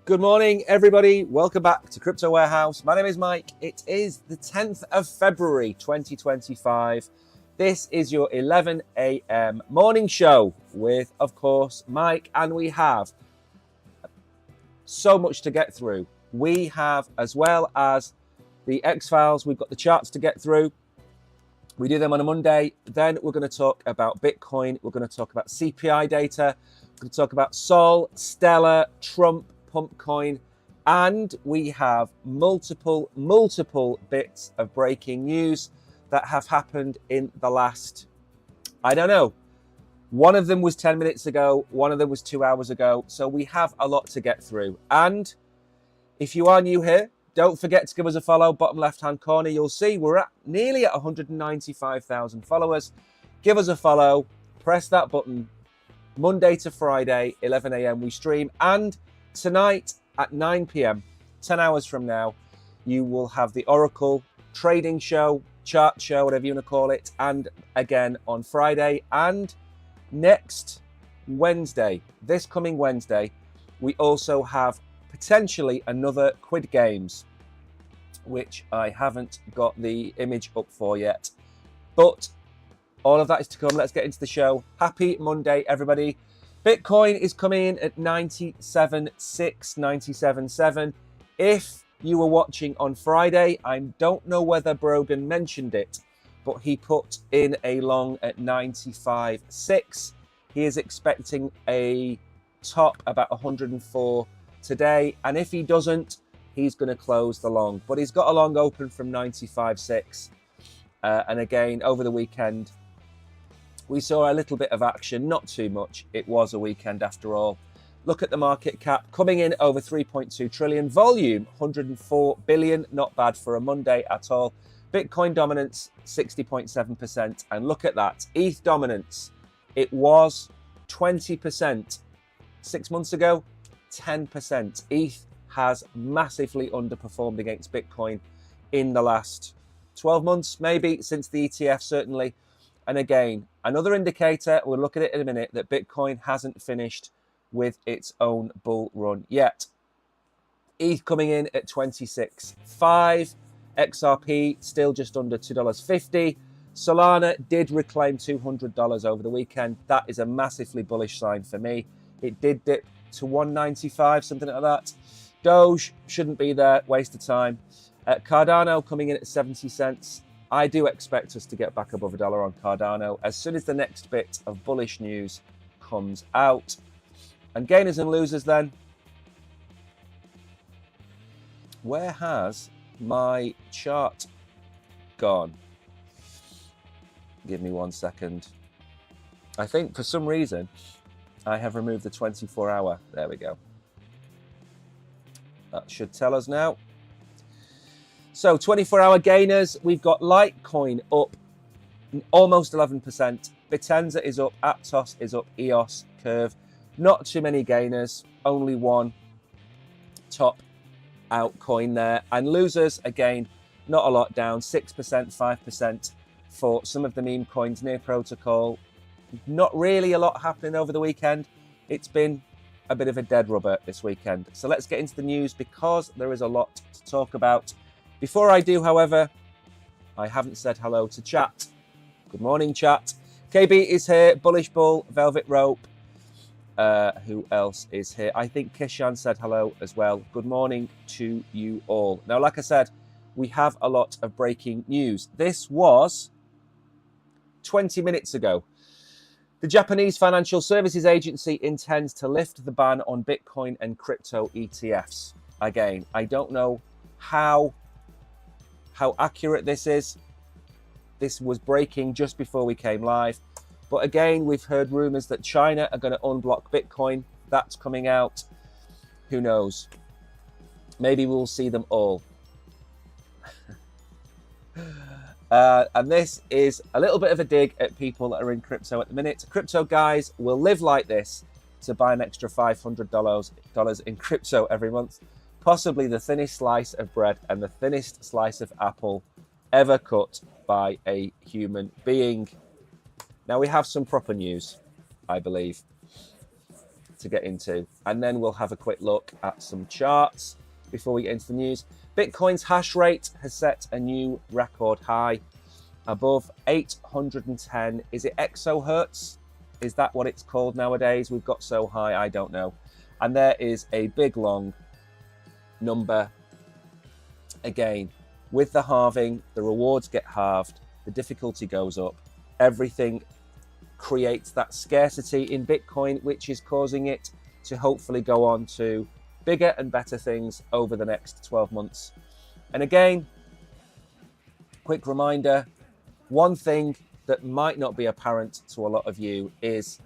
Good morning, everybody. Welcome back to Crypto Warehouse. My name is Mike. It is the 10th of February, 2025. This is your 11 a.m. morning show with, of course, Mike, and we have so much to get through. We have, as well as the X-Files, we've got the charts to get through. We do them on a Monday. Then we're going to talk about Bitcoin. We're going to talk about CPI data. We're going to talk about Sol, Stellar, Trump, Pumpcoin, and we have multiple bits of breaking news that have happened in the last, I don't know, one of them was 10 minutes ago, one of them was 2 hours ago, so we have a lot to get through. And if you are new here, don't forget to give us a follow. Bottom left hand corner, you'll see we're nearly at 195,000 followers. Give us a follow, press that button. Monday to Friday, 11 a.m. we stream, and tonight at 9 p.m., 10 hours from now, you will have the Oracle trading show, chart show, whatever you want to call it, and again on Friday. And next Wednesday, this coming Wednesday, we also have potentially another Quid Games, which I haven't got the image up for yet. But all of that is to come. Let's get into the show. Happy Monday, everybody. Bitcoin is coming in at 97.6, 97.7. If you were watching on Friday, I don't know whether Brogan mentioned it, but he put in a long at 95.6. He is expecting a top about 104 today, and if he doesn't, he's going to close the long. But he's got a long open from 95.6, and again, over the weekend, we saw a little bit of action, not too much. It was a weekend after all. Look at the market cap coming in over 3.2 trillion. Volume, 104 billion. Not bad for a Monday at all. Bitcoin dominance, 60.7%. And look at that. ETH dominance. It was 20% 6 months ago, 10%. ETH has massively underperformed against Bitcoin in the last 12 months, maybe, since the ETF, certainly. And again, another indicator, we'll look at it in a minute, that Bitcoin hasn't finished with its own bull run yet. ETH coming in at 26.5. XRP still just under $2.50. Solana did reclaim $200 over the weekend. That is a massively bullish sign for me. It did dip to 195, something like that. Doge shouldn't be there, waste of time. Cardano coming in at 70 cents. I do expect us to get back above $1 on Cardano as soon as the next bit of bullish news comes out. And gainers and losers then. Where has my chart gone? Give me 1 second. I think for some reason I have removed the 24-hour. There we go. That should tell us now. So 24-hour gainers, we've got Litecoin up almost 11%. Bitenza is up, Aptos is up, EOS, Curve. Not too many gainers, only one top out coin there. And losers, again, not a lot down, 6%, 5% for some of the meme coins, Near Protocol. Not really a lot happening over the weekend. It's been a bit of a dead rubber this weekend. So let's get into the news because there is a lot to talk about. Before I do, however, I haven't said hello to chat. Good morning, chat. KB is here. Bullish Bull, Velvet Rope. Who else is here? I think Kishan said hello as well. Good morning to you all. Now, like I said, we have a lot of breaking news. This was 20 minutes ago. The Japanese Financial Services Agency intends to lift the ban on Bitcoin and crypto ETFs. Again, I don't know how accurate this is. This was breaking just before we came live. But again, we've heard rumors that China are going to unblock Bitcoin. That's coming out. Who knows? Maybe we'll see them all. And this is a little bit of a dig at people that are in crypto at the minute. Crypto guys will live like this to buy an extra $500 in crypto every month. Possibly the thinnest slice of bread and the thinnest slice of apple ever cut by a human being. Now we have some proper news, I believe. to get into. And then we'll have a quick look at some charts before we get into the news. Bitcoin's hash rate has set a new record high above 810. Is it exahertz? Is that what it's called nowadays? We've got so high, I don't know. And there is a big long number. Again, with the halving, the rewards get halved, the difficulty goes up, everything creates that scarcity in Bitcoin, which is causing it to hopefully go on to bigger and better things over the next 12 months. And again, quick reminder, one thing that might not be apparent to a lot of you is,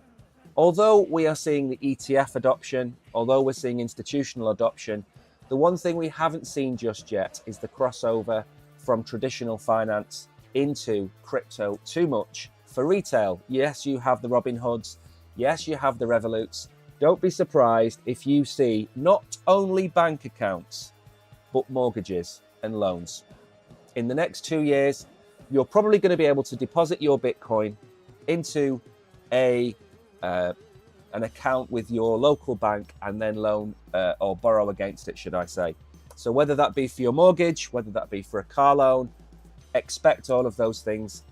although we are seeing the ETF adoption, although we're seeing institutional adoption, the one thing we haven't seen just yet is the crossover from traditional finance into crypto too much for retail. Yes, you have the Robin Hoods. Yes, you have the Revoluts. Don't be surprised if you see not only bank accounts, but mortgages and loans. In the next 2 years, you're probably going to be able to deposit your Bitcoin into an account with your local bank and then loan or borrow against it, should I say. So whether that be for your mortgage, whether that be for a car loan, expect all of those things.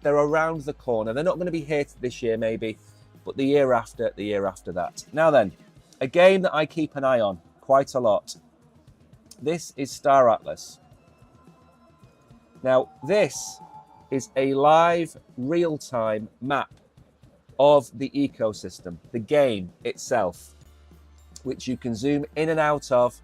They're around the corner. They're not going to be here this year maybe, but the year after that. Now then, a game that I keep an eye on quite a lot. This is Star Atlas. Now, this is a live, real-time map of the ecosystem, the game itself, which you can zoom in and out of,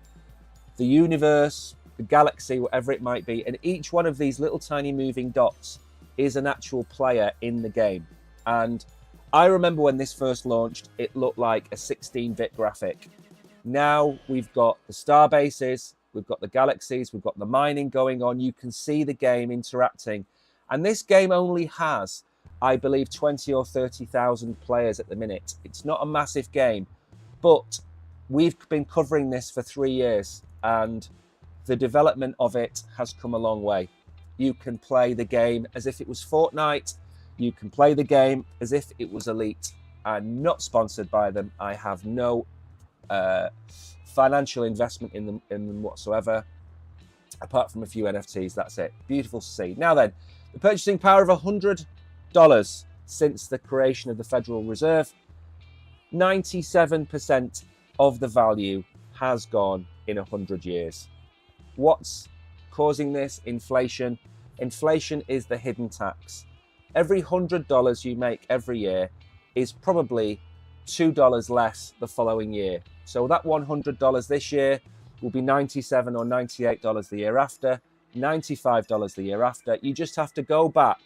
the universe, the galaxy, whatever it might be. And each one of these little tiny moving dots is an actual player in the game. And I remember when this first launched, it looked like a 16-bit graphic. Now we've got the star bases, we've got the galaxies, we've got the mining going on. You can see the game interacting. And this game only has, I believe, 20 or 30,000 players at the minute. It's not a massive game, but we've been covering this for 3 years and the development of it has come a long way. You can play the game as if it was Fortnite. You can play the game as if it was Elite. I'm not sponsored by them. I have no financial investment in them whatsoever, apart from a few NFTs. That's it. Beautiful to see. Now then, the purchasing power of $100 since the creation of the Federal Reserve, 97% of the value has gone in 100 years. What's causing this? Inflation. Inflation is the hidden tax. Every $100 you make every year is probably $2 less the following year. So that $100 this year will be $97 or $98 the year after, $95 the year after. You just have to go back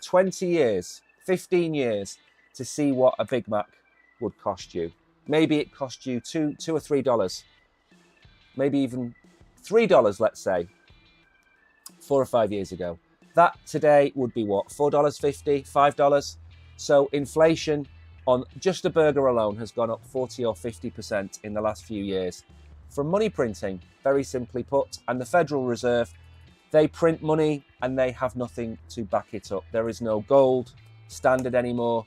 20 years, 15 years to see what a Big Mac would cost you. Maybe it cost you $2 or $3, maybe even $3, let's say, 4 or 5 years ago. That today would be what, $4.50, $5? So inflation on just a burger alone has gone up 40 or 50% in the last few years. From money printing, very simply put, and the Federal Reserve, they print money and they have nothing to back it up. There is no gold standard anymore.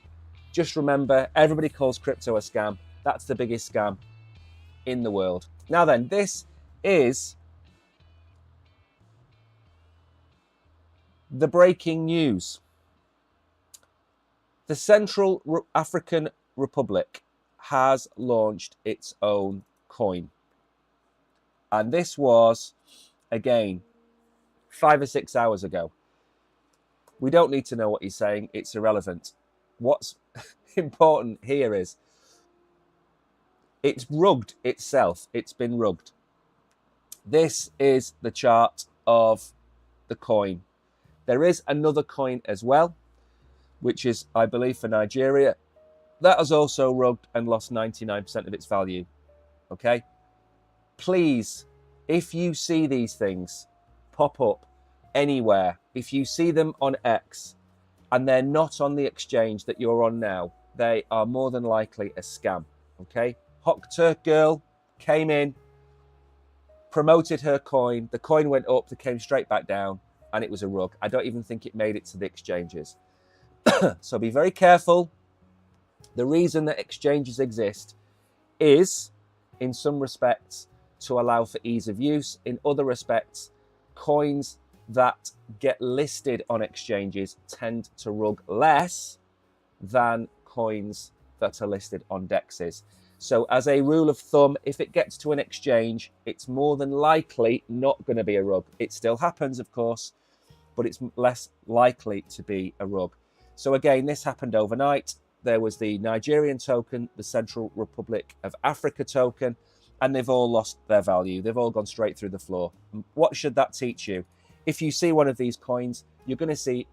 Just remember, everybody calls crypto a scam. That's the biggest scam in the world. Now then, this is the breaking news. The Central African Republic has launched its own coin. And this was, again, 5 or 6 hours ago. We don't need to know what he's saying. It's irrelevant. What's important here is it's rugged itself. It's been rugged. This is the chart of the coin. There is another coin as well, which is, I believe, for Nigeria. That has also rugged and lost 99% of its value. Okay? Please, if you see these things pop up anywhere, if you see them on X and they're not on the exchange that you're on now, they are more than likely a scam. Okay? Hawk Turk Girl came in, promoted her coin. The coin went up, it came straight back down, and it was a rug. I don't even think it made it to the exchanges. So be very careful. The reason that exchanges exist is, in some respects, to allow for ease of use. In other respects, coins that get listed on exchanges tend to rug less than coins that are listed on dexes. So as a rule of thumb, if it gets to an exchange, it's more than likely not going to be a rug. It still happens, of course, but it's less likely to be a rug. So again, this happened overnight. There was the Nigerian token, the Central Republic of Africa token, and they've all lost their value. They've all gone straight through the floor. What should that teach you? If you see one of these coins, you're going to see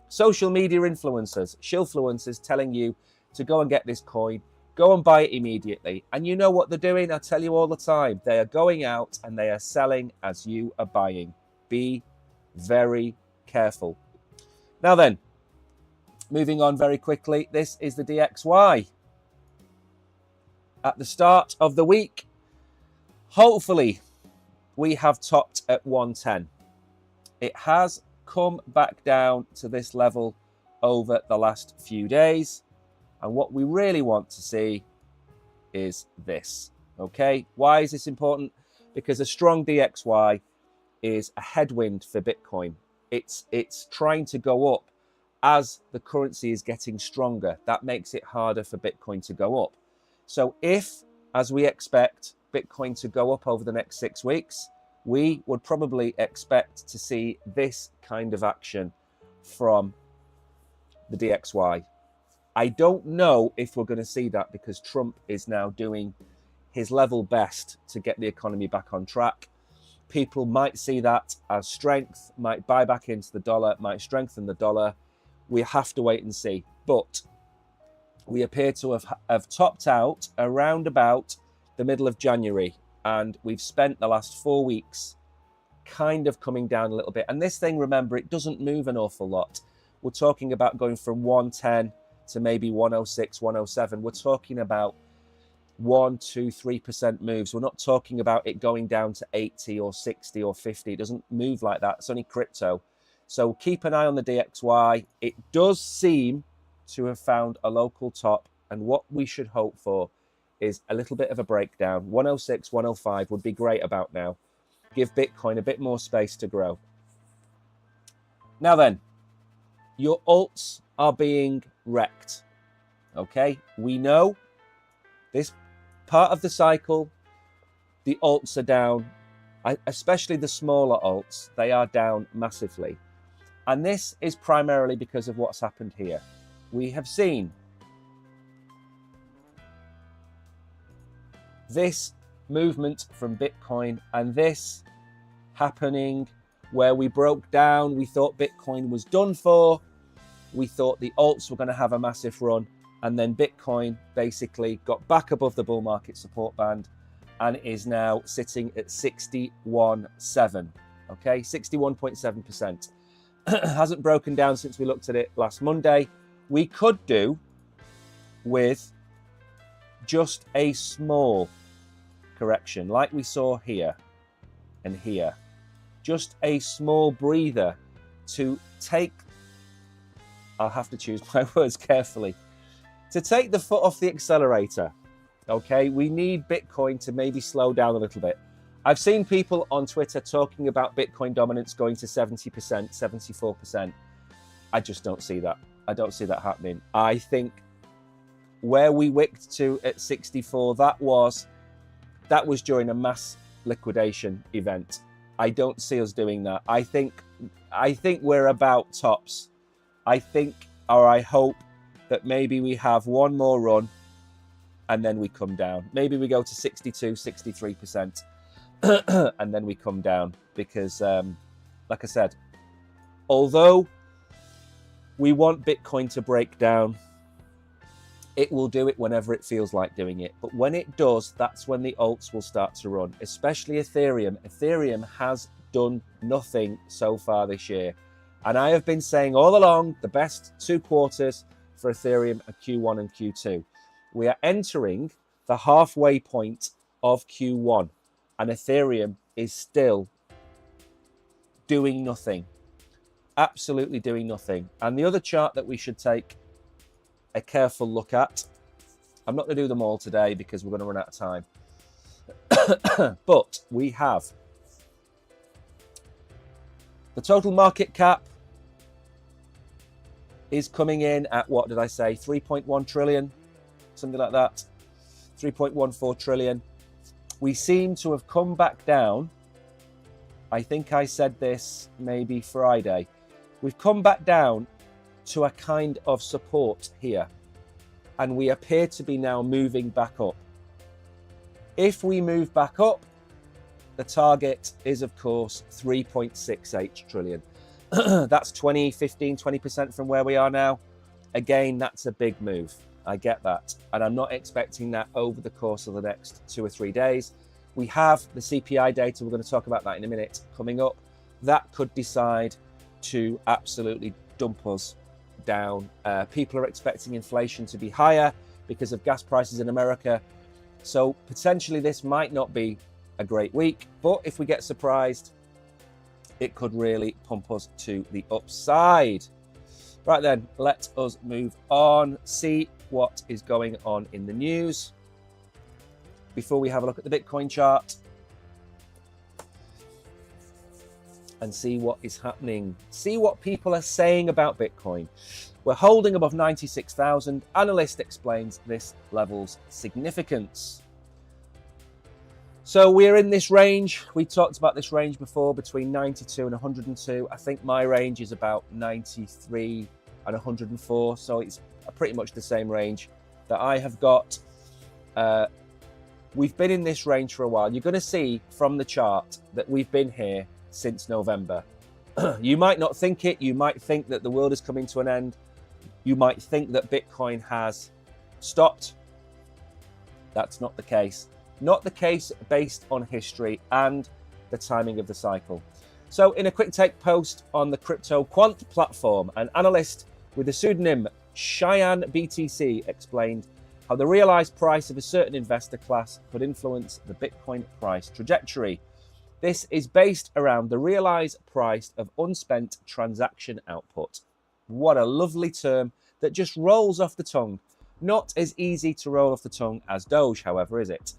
social media influencers, shillfluencers telling you to go and get this coin, go and buy it immediately. And you know what they're doing? I tell you all the time. They are going out and they are selling as you are buying. Be very careful. Now then, moving on very quickly, this is the DXY. At the start of the week, hopefully, we have topped at 110. It has come back down to this level over the last few days. And what we really want to see is this, okay? Why is this important? Because a strong DXY is a headwind for Bitcoin. It's trying to go up as the currency is getting stronger. That makes it harder for Bitcoin to go up. So if, as we expect, Bitcoin to go up over the next 6 weeks, we would probably expect to see this kind of action from the DXY. I don't know if we're going to see that because Trump is now doing his level best to get the economy back on track. People might see that as strength, might buy back into the dollar, might strengthen the dollar. We have to wait and see. But we appear to have topped out around about the middle of January. And we've spent the last 4 weeks kind of coming down a little bit. And this thing, remember, it doesn't move an awful lot. We're talking about going from 110 to maybe 106, 107. We're talking about 1, 2, 3% moves. We're not talking about it going down to 80 or 60 or 50. It doesn't move like that. It's only crypto. So keep an eye on the DXY. It does seem to have found a local top. And what we should hope for is a little bit of a breakdown. 106, 105 would be great about now. Give Bitcoin a bit more space to grow. Now then, your alts are being wrecked. Okay, we know this part of the cycle, the alts are down, especially the smaller alts, they are down massively. And this is primarily because of what's happened here. We have seen this movement from Bitcoin and this happening where we broke down, we thought Bitcoin was done for, we thought the alts were going to have a massive run, and then Bitcoin basically got back above the bull market support band and is now sitting at 61.7, okay, 61.7%. Hasn't broken down since we looked at it last Monday. We could do with just a small correction like we saw here and here. Just a small breather to take, I'll have to choose my words carefully, to take the foot off the accelerator. Okay, we need Bitcoin to maybe slow down a little bit. I've seen people on Twitter talking about Bitcoin dominance going to 70%, 74%. I just don't see that. I don't see that happening. I think where we wicked to at 64, that was during a mass liquidation event. I don't see us doing that. I think we're about tops. I think, or I hope, that maybe we have one more run and then we come down. Maybe we go to 62, 63% and then we come down because, like I said, although we want Bitcoin to break down, it will do it whenever it feels like doing it. But when it does, that's when the alts will start to run, especially Ethereum. Ethereum has done nothing so far this year. And I have been saying all along, the best 2 quarters for Ethereum are Q1 and Q2. We are entering the halfway point of Q1, and Ethereum is still doing nothing. Absolutely doing nothing. And the other chart that we should take a careful look at I'm not going to do them all today because we're going to run out of time. But we have the total market cap is coming in at, what did I say, 3.1 trillion, something like that, 3.14 trillion. We seem to have come back down. I think I said this maybe Friday. We've come back down to a kind of support here, and we appear to be now moving back up. If we move back up, the target is, of course, 3.68 trillion. That's 20% from where we are now. Again, that's a big move. I get that. And I'm not expecting that over the course of the next 2 or 3 days. We have the CPI data. We're going to talk about that in a minute coming up. That could decide to absolutely dump us down. People are expecting inflation to be higher because of gas prices in America. So potentially this might not be a great week, but if we get surprised, it could really pump us to the upside. Right then, let us move on, see what is going on in the news before we have a look at the Bitcoin chart and see what is happening, see what people are saying about Bitcoin. We're holding above 96,000. Analyst explains this level's significance. So we're in this range. We talked about this range before, between 92 and 102. I think my range is about 93 and 104. So it's pretty much the same range that I have got. We've been in this range for a while. You're going to see from the chart that we've been here since November. You might not think it. You might think that the world is coming to an end. You might think that Bitcoin has stopped. That's not the case. Not the case based on history and the timing of the cycle. So in a quick take post on the Crypto Quant platform, an analyst with the pseudonym Cheyenne BTC explained how the realized price of a certain investor class could influence the Bitcoin price trajectory. This is based around the realized price of unspent transaction output. What a lovely term that just rolls off the tongue. Not as easy to roll off the tongue as Doge, however, is it?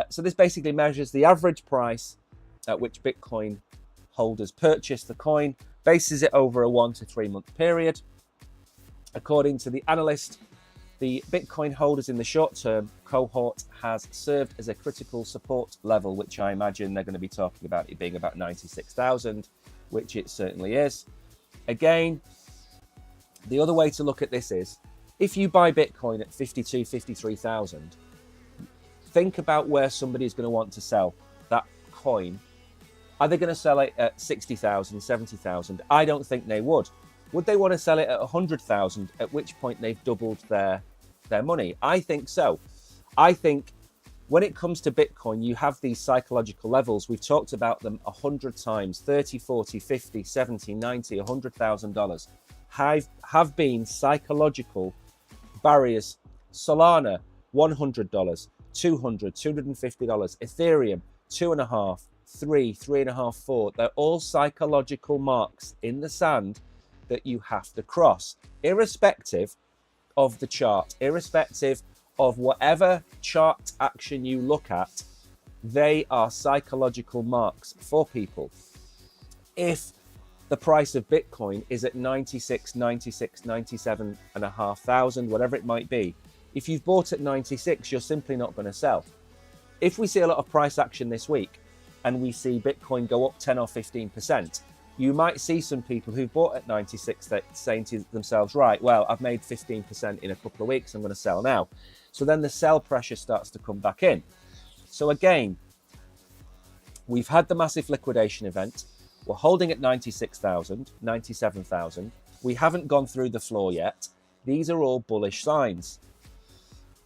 So this basically measures the average price at which Bitcoin holders purchase the coin, bases it over a 1 to 3 month period. According to the analyst, the Bitcoin holders in the short-term cohort has served as a critical support level, which I imagine they're going to be talking about it being about 96,000, which it certainly is. Again, the other way to look at this is, if you buy Bitcoin at 52, 53,000, think about where somebody is going to want to sell that coin. Are they going to sell it at 60,000, 70,000? I don't think they would. Would they want to sell it at 100,000, at which point they've doubled their money? I think so. I think when it comes to Bitcoin, you have these psychological levels. We've talked about them 100 times, 30, 40, 50, 70, 90, $100,000 have been psychological barriers. Solana, $100, $200, $250, Ethereum, 2.5, 3, 3.5, 4. They're all psychological marks in the sand that you have to cross, irrespective of the chart, irrespective of whatever chart action you look at. They are psychological marks for people. If the price of Bitcoin is at 96, 97 and a half thousand, whatever it might be, if you've bought at 96, you're simply not going to sell. If we see a lot of price action this week and we see Bitcoin go up 10 or 15%, you might see some people who've bought at 96 saying to themselves, right, well, I've made 15% in a couple of weeks, I'm going to sell now. So then the sell pressure starts to come back in. So again, we've had the massive liquidation event. We're holding at 96,000, 97,000. We haven't gone through the floor yet. These are all bullish signs.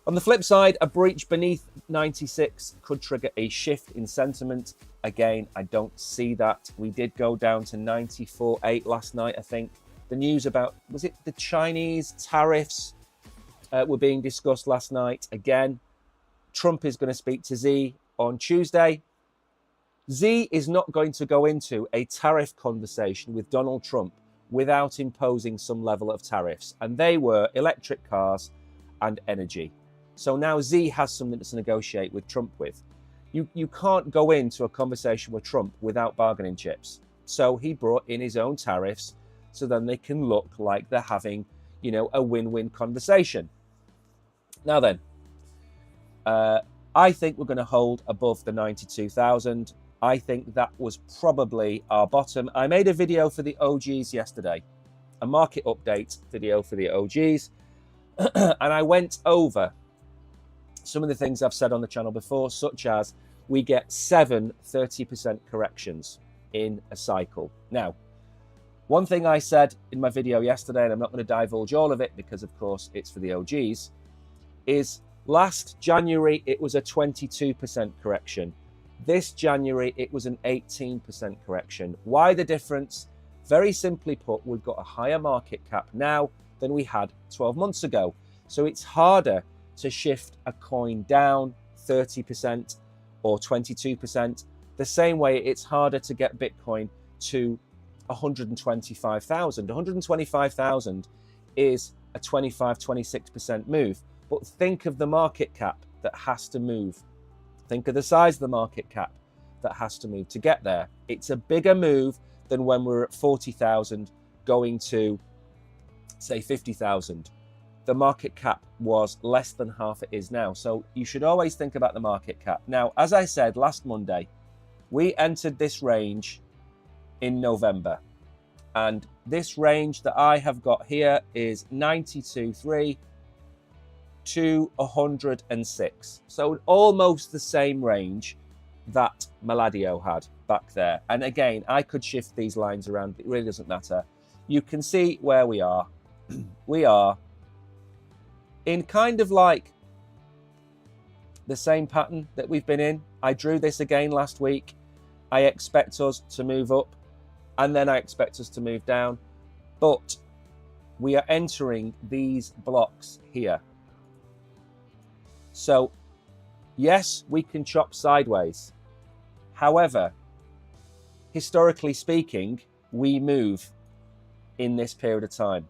On the flip side, a breach beneath 96 could trigger a shift in sentiment. Again, I don't see that. We did go down to 94.8 last night, I think. The news about, was it the Chinese tariffs were being discussed last night? Again, Trump is going to speak to Xi on Tuesday. Xi is not going to go into a tariff conversation with Donald Trump without imposing some level of tariffs. And they were electric cars and energy. So now Z has something to negotiate with Trump with. You can't go into a conversation with Trump without bargaining chips. So he brought in his own tariffs so then they can look like they're having, you know, a win-win conversation. Now then, I think we're going to hold above the 92,000. I think that was probably our bottom. I made a video for the OGs yesterday, a market update video for the OGs, and I went over some of the things I've said on the channel before, such as we get 7 30% corrections in a cycle. Now, one thing I said in my video yesterday, and I'm not going to divulge all of it because, of course, it's for the OGs, is last January it was a 22% correction. This January it was an 18% correction. Why the difference? Very simply put, we've got a higher market cap now than we had 12 months ago. So it's harder to shift a coin down 30% or 22%. The same way it's harder to get Bitcoin to 125,000. 125,000 is a 25-26% move. But think of the market cap that has to move. Think of the size of the market cap that has to move to get there. It's a bigger move than when we're at 40,000 going to, say, 50,000. The market cap was less than half it is now. So you should always think about the market cap. Now, as I said last Monday, we entered this range in November. And this range that I have got here is 92.3 to 106. So almost the same range that Maladio had back there. And again, I could shift these lines around. It really doesn't matter. You can see where we are. We are in kind of like the same pattern that we've been in. I drew this again last week. I expect us to move up and then I expect us to move down. But we are entering these blocks here. So, yes, we can chop sideways. However, historically speaking, we move in this period of time.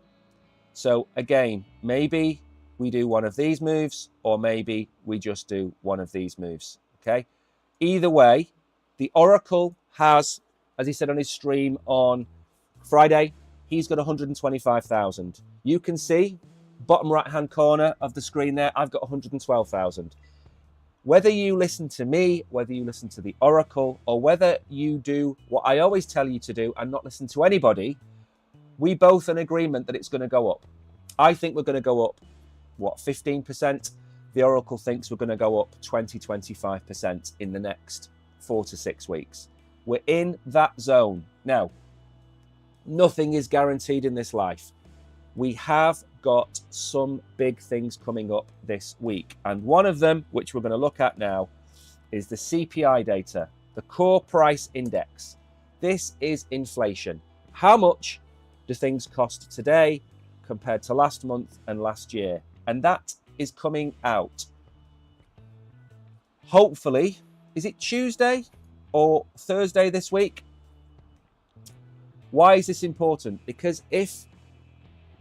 So again, maybe we do one of these moves, or maybe we just do one of these moves, okay? Either way, the Oracle has, as he said on his stream on Friday, he's got 125,000. You can see, bottom right-hand corner of the screen there, I've got 112,000. Whether you listen to me, whether you listen to the Oracle, or whether you do what I always tell you to do and not listen to anybody, we both in agreement that it's going to go up. I think we're going to go up, what, 15%? The Oracle thinks we're going to go up 20-25% in the next 4 to 6 weeks. We're in that zone. Now, nothing is guaranteed in this life. We have got some big things coming up this week. And one of them, which we're going to look at now, is the CPI data, the core price index. This is inflation. How much do things cost today compared to last month and last year? And that is coming out. Hopefully, is it Tuesday or Thursday this week? Why is this important? Because if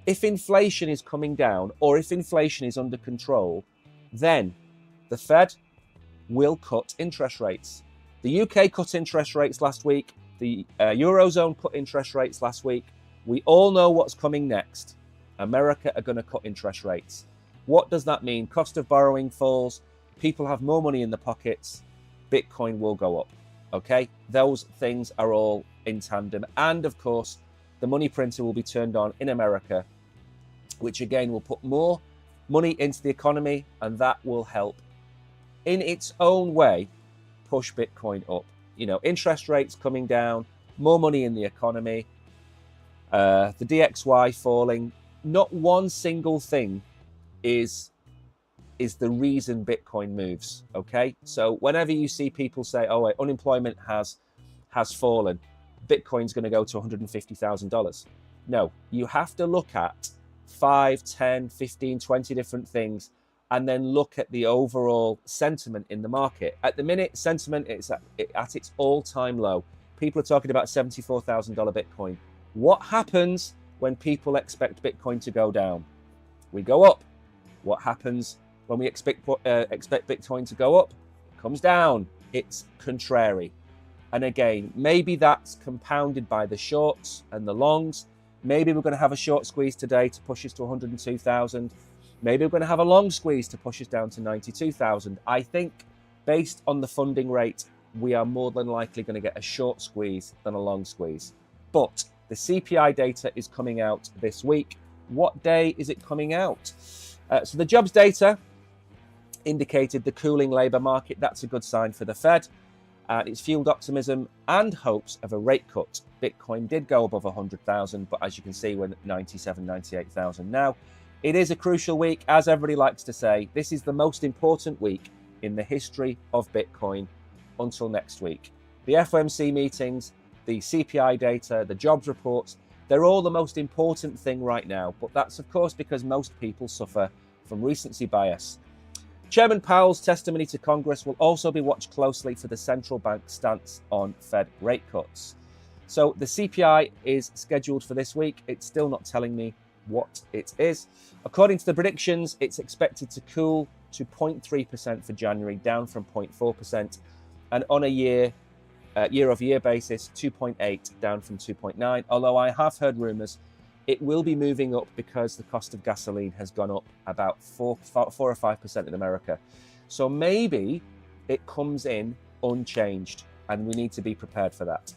inflation is coming down or if inflation is under control, then the Fed will cut interest rates. The UK cut interest rates last week. The Eurozone cut interest rates last week. We all know what's coming next. America are going to cut interest rates. What does that mean? Cost of borrowing falls. People have more money in the pockets. Bitcoin will go up. Okay? Those things are all in tandem. And of course, the money printer will be turned on in America, which again will put more money into the economy, and that will help in its own way push Bitcoin up. You know, interest rates coming down, more money in the economy, the DXY falling. Not one single thing is the reason Bitcoin moves, okay? So whenever you see people say, oh, unemployment has fallen, Bitcoin's going to go to $150,000. No, you have to look at 5, 10, 15, 20 different things and then look at the overall sentiment in the market. At the minute, sentiment is at its all-time low. People are talking about $74,000 Bitcoin. What happens when people expect Bitcoin to go down? We go up. What happens When we expect Bitcoin to go up, it comes down. It's contrary. And again, maybe that's compounded by the shorts and the longs. Maybe we're going to have a short squeeze today to push us to 102,000. Maybe we're going to have a long squeeze to push us down to 92,000. I think based on the funding rate, we are more than likely going to get a short squeeze than a long squeeze. But the CPI data is coming out this week. What day is it coming out? So the jobs data indicated the cooling labour market. That's a good sign for the Fed. And it's fueled optimism and hopes of a rate cut. Bitcoin did go above 100,000, but as you can see, we're at 97, 98,000 now. It is a crucial week, as everybody likes to say. This is the most important week in the history of Bitcoin until next week. The FOMC meetings, the CPI data, the jobs reports, they're all the most important thing right now. But that's, of course, because most people suffer from recency bias. Chairman Powell's testimony to Congress will also be watched closely for the central bank's stance on Fed rate cuts. So the CPI is scheduled for this week. It's still not telling me what it is. According to the predictions, it's expected to cool to 0.3% for January, down from 0.4%. And on a year-over-year basis, 2.8 down from 2.9. Although I have heard rumours it will be moving up because the cost of gasoline has gone up about 4 or 5% in America. So maybe it comes in unchanged, and we need to be prepared for that.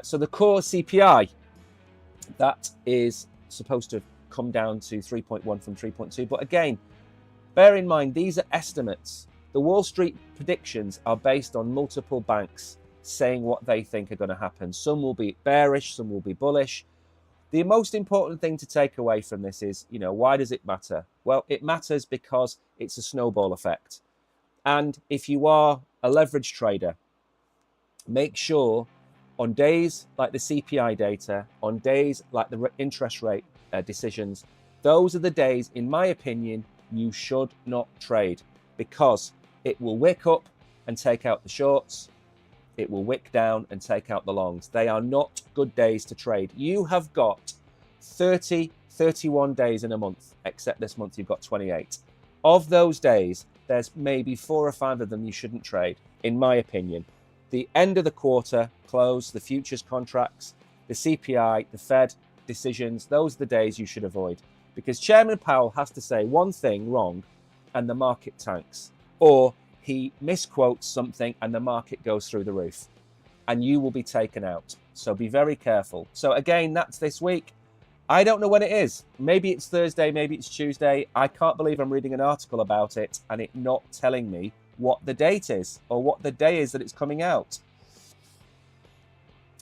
So the core CPI, that is supposed to come down to 3.1 from 3.2. But again, bear in mind, these are estimates. The Wall Street predictions are based on multiple banks saying what they think are going to happen. Some will be bearish, some will be bullish. The most important thing to take away from this is, why does it matter? Well, it matters because it's a snowball effect. And if you are a leverage trader, make sure on days like the CPI data, on days like the interest rate decisions, those are the days, in my opinion, you should not trade, because it will wick up and take out the shorts. It will wick down and take out the longs. They are not good days to trade. You have got 31 days in a month, except this month you've got 28. Of those days, there's maybe 4 or 5 of them you shouldn't trade, in my opinion. The end of the quarter close, the futures contracts, the CPI, the Fed decisions, those are the days you should avoid, because Chairman Powell has to say one thing wrong and the market tanks, or he misquotes something and the market goes through the roof, and you will be taken out. So be very careful. So again, that's this week. I don't know when it is. Maybe it's Thursday, maybe it's Tuesday. I can't believe I'm reading an article about it and it not telling me what the date is or what the day is that it's coming out.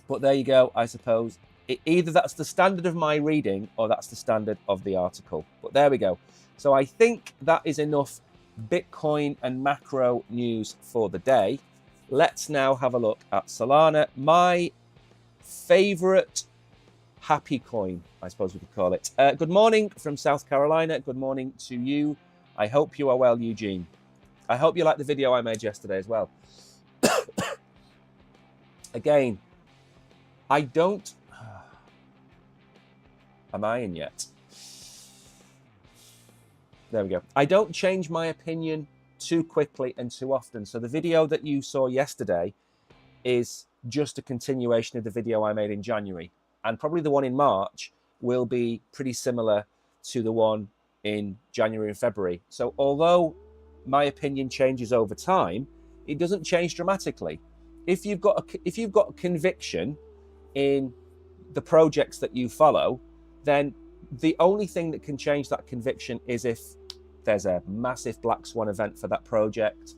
But there you go, I suppose. Either that's the standard of my reading or that's the standard of the article. But there we go. So I think that is enough Bitcoin and macro news for the day. Let's now have a look at Solana, my favorite happy coin, I suppose we could call it. Good morning from South Carolina. Good morning to you. I hope you are well, Eugene. I hope you liked the video I made yesterday as well. Again, I don't... Am I in yet? There we go. I don't change my opinion too quickly and too often. So the video that you saw yesterday is just a continuation of the video I made in January. And probably the one in March will be pretty similar to the one in January and February. So although my opinion changes over time, it doesn't change dramatically. If you've got a conviction in the projects that you follow, then the only thing that can change that conviction is if there's a massive black swan event for that project,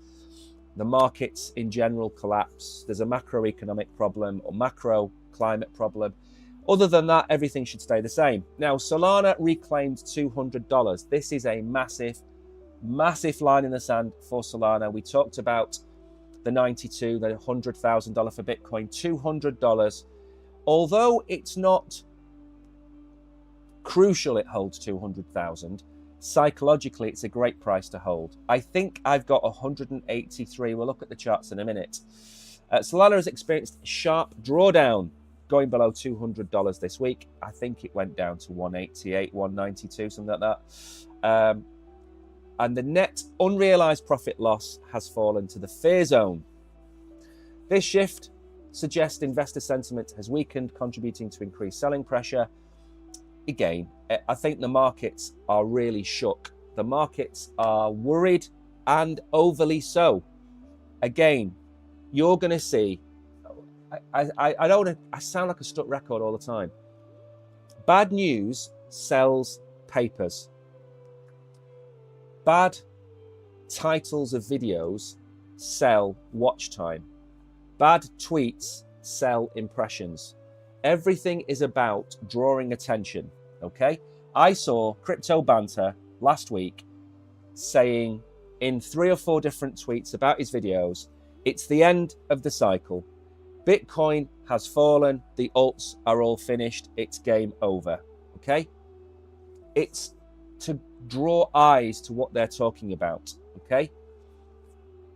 the markets in general collapse, there's a macroeconomic problem or macro climate problem. Other than that, everything should stay the same. Now, Solana reclaimed $200. This is a massive, massive line in the sand for Solana. We talked about the $92,000, the $100,000 for Bitcoin, $200. Although it's not crucial it holds 200,000, psychologically it's a great price to hold. I think I've got 183. We'll look at the charts in a minute. Solana has experienced sharp drawdown, going below $200 this week. I think it went down to 188, 192, something like that. and the net unrealized profit loss has fallen to the fear zone. This shift suggests investor sentiment has weakened, contributing to increased selling pressure. Again, I think the markets are really shook. The markets are worried and overly so. Again, you're going to see, I don't want to, I sound like a stuck record all the time. Bad news sells papers. Bad titles of videos sell watch time. Bad tweets sell impressions. Everything is about drawing attention, okay? I saw Crypto Banter last week saying in 3 or 4 different tweets about his videos, it's the end of the cycle. Bitcoin has fallen. The alts are all finished. It's game over, okay? It's to draw eyes to what they're talking about, okay?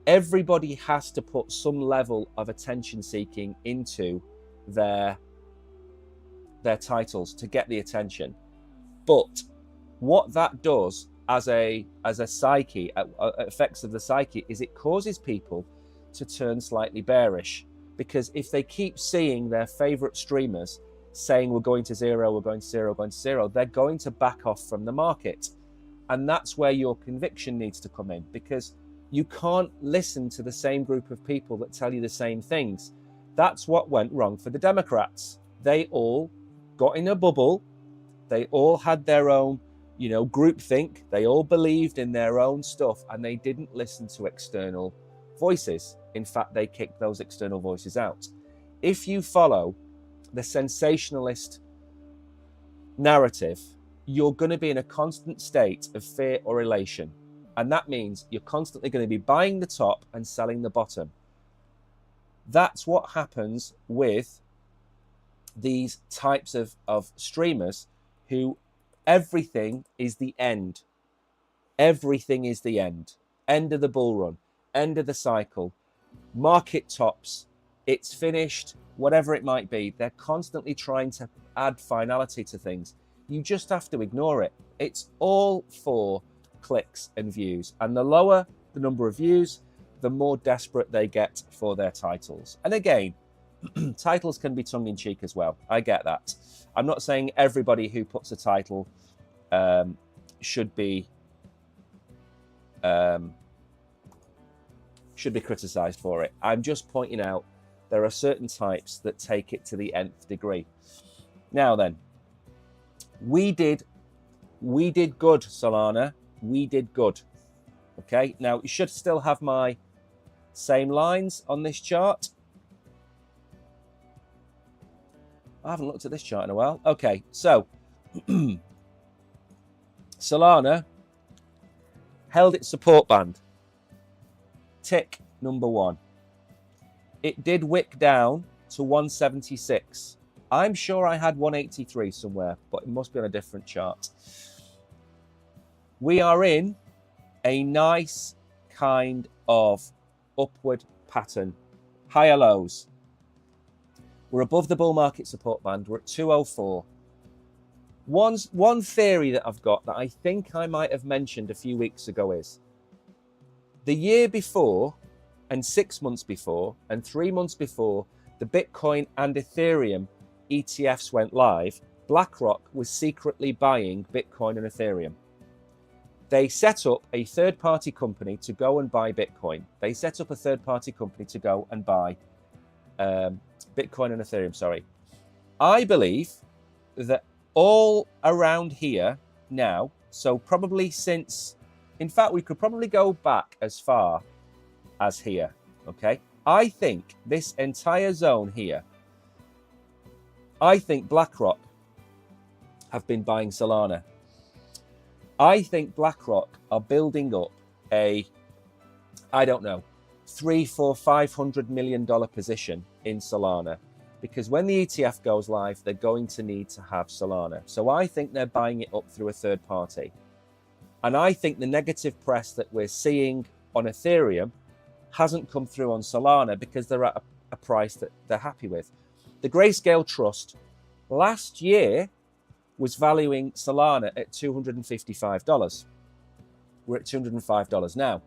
Everybody has to put some level of attention seeking into their titles to get the attention. But what that does as a psyche, effects of the psyche, is it causes people to turn slightly bearish, because if they keep seeing their favorite streamers saying we're going to zero, we're going to zero, we're going to zero, they're going to back off from the market. And that's where your conviction needs to come in, because you can't listen to the same group of people that tell you the same things. That's what went wrong for the Democrats. They all got in a bubble. They all had their own, groupthink. They all believed in their own stuff, and they didn't listen to external voices. In fact, they kicked those external voices out. If you follow the sensationalist narrative, you're going to be in a constant state of fear or elation. And that means you're constantly going to be buying the top and selling the bottom. That's what happens with these types of streamers who everything is the end. Everything is the end. End of the bull run. End of the cycle. Market tops. It's finished. Whatever it might be. They're constantly trying to add finality to things. You just have to ignore it. It's all for clicks and views. And the lower the number of views, the more desperate they get for their titles. And again, titles can be tongue-in-cheek as well. I get that. I'm not saying everybody who puts a title should be criticized for it. I'm just pointing out there are certain types that take it to the nth degree. Now then, we did good, Solana. We did good. Okay, now you should still have my same lines on this chart. I haven't looked at this chart in a while. Okay, so Solana held its support band. Tick number 1. It did wick down to 176. I'm sure I had 183 somewhere, but it must be on a different chart. We are in a nice kind of upward pattern. Higher lows. We're above the bull market support band. We're at 204. One theory that I've got that I think I might have mentioned a few weeks ago is the year before and 6 months before and 3 months before the Bitcoin and Ethereum ETFs went live, BlackRock was secretly buying Bitcoin and Ethereum. They set up a third-party company to go and buy Bitcoin. They set up a third-party company to go and buy Bitcoin and Ethereum, sorry. I believe that all around here now, so probably since, in fact, we could probably go back as far as here, okay? I think this entire zone here, I think BlackRock have been buying Solana. I think BlackRock are building up a, I don't know, $300, $400, $500 million position in Solana, because when the ETF goes live, they're going to need to have Solana. So I think they're buying it up through a third party. And I think the negative press that we're seeing on Ethereum hasn't come through on Solana because they're at a price that they're happy with. The Grayscale Trust last year was valuing Solana at $255. we're at $205 now.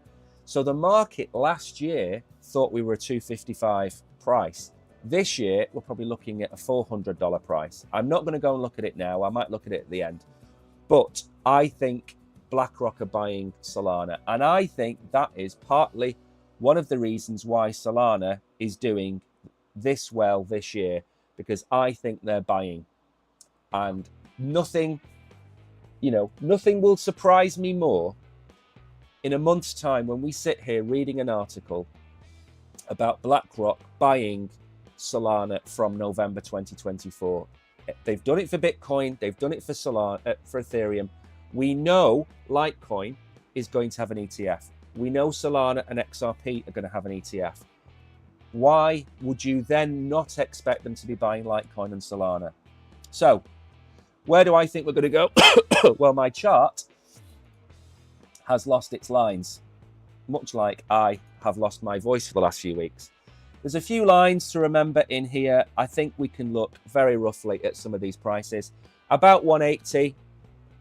So the market last year thought we were a $255 price. This year, we're probably looking at a $400 price. I'm not going to go and look at it now. I might look at it at the end. But I think BlackRock are buying Solana. And I think that is partly one of the reasons why Solana is doing this well this year, because I think they're buying. And nothing will surprise me more in a month's time when we sit here reading an article about BlackRock buying Solana from November 2024. They've done it for Bitcoin. They've done it for Solana, for Ethereum. We know Litecoin is going to have an ETF. We know Solana and XRP are going to have an ETF. Why would you then not expect them to be buying Litecoin and Solana? So, where do I think we're going to go? Well, my chart has lost its lines, much like I have lost my voice for the last few weeks. There's a few lines to remember in here. I think we can look very roughly at some of these prices. About 180,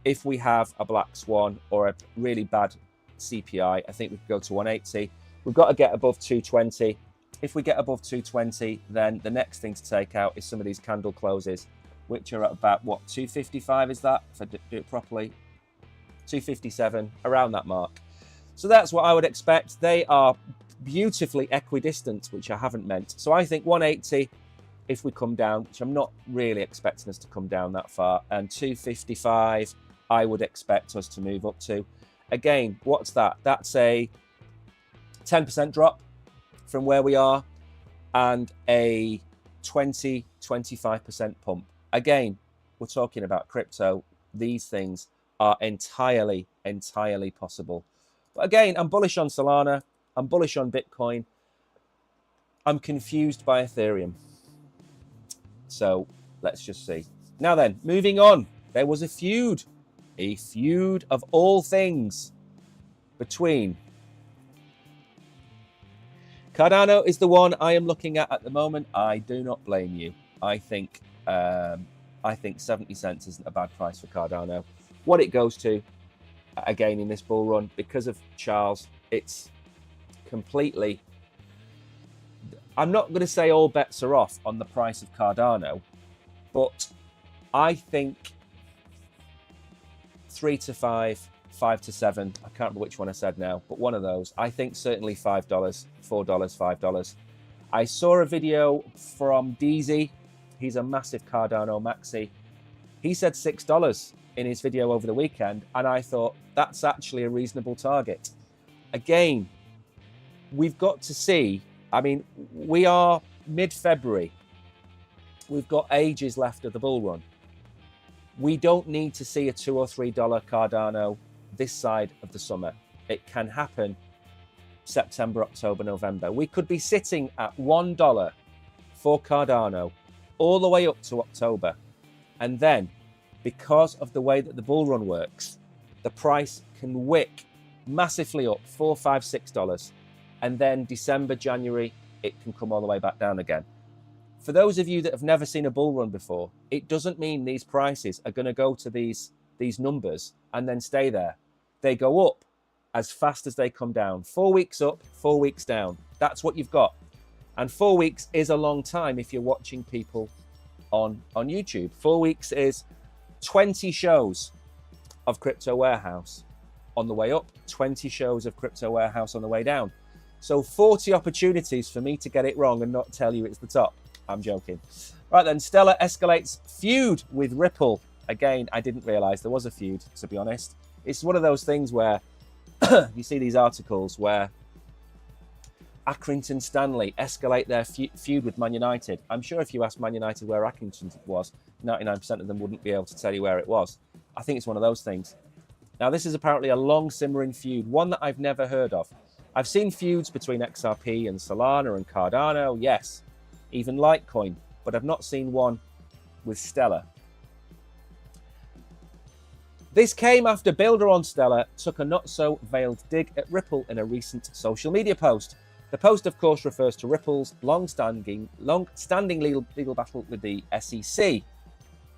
if we have a black swan or a really bad CPI, I think we could go to 180. We've got to get above 220. If we get above 220, then the next thing to take out is some of these candle closes, which are at about, what, 255 is that, if I do it properly? 257, around that mark. So that's what I would expect. They are beautifully equidistant, which I haven't meant. So I think 180 if we come down, which I'm not really expecting us to come down that far, and 255 I would expect us to move up to. Again, what's that? That's a 10% drop from where we are and a 20-25% pump. Again, we're talking about crypto. These things are entirely possible. But again, I'm bullish on Solana. I'm bullish on Bitcoin. I'm confused by Ethereum. So let's just see. Now then, moving on. There was a feud of all things between. Cardano is the one I am looking at the moment. I do not blame you. I think 70 cents isn't a bad price for Cardano. What it goes to, again, in this bull run, because of Charles, it's completely... I'm not going to say all bets are off on the price of Cardano, but I think 3 to 5, 5 to 7, I can't remember which one I said now, but one of those. I think certainly $5, $4, $5. I saw a video from DZ. He's a massive Cardano maxi. He said $6 in his video over the weekend, and I thought that's actually a reasonable target. Again, we've got to see, I mean, we are mid-February. We've got ages left of the bull run. We don't need to see a $2 or $3 Cardano this side of the summer. It can happen September, October, November. We could be sitting at $1 for Cardano all the way up to October. And then, because of the way that the bull run works, the price can wick massively up, $4, $5, $6. And then December, January, it can come all the way back down again. For those of you that have never seen a bull run before, it doesn't mean these prices are going to go to these numbers and then stay there. They go up as fast as they come down. 4 weeks up, 4 weeks down. That's what you've got. And 4 weeks is a long time if you're watching people on YouTube. 4 weeks is 20 shows of Crypto Warehouse on the way up, 20 shows of Crypto Warehouse on the way down. So 40 opportunities for me to get it wrong and not tell you it's the top. I'm joking. Right then, Stellar escalates feud with Ripple. Again, I didn't realize there was a feud, to be honest. It's one of those things where you see these articles where Accrington Stanley escalate their feud with Man United. I'm sure if you asked Man United where Accrington was, 99% of them wouldn't be able to tell you where it was. I think it's one of those things. Now, this is apparently a long simmering feud, one that I've never heard of. I've seen feuds between XRP and Solana and Cardano, yes, even Litecoin, but I've not seen one with Stellar. This came after Builder on Stellar took a not-so-veiled dig at Ripple in a recent social media post. The post, of course, refers to Ripple's long-standing legal battle with the SEC.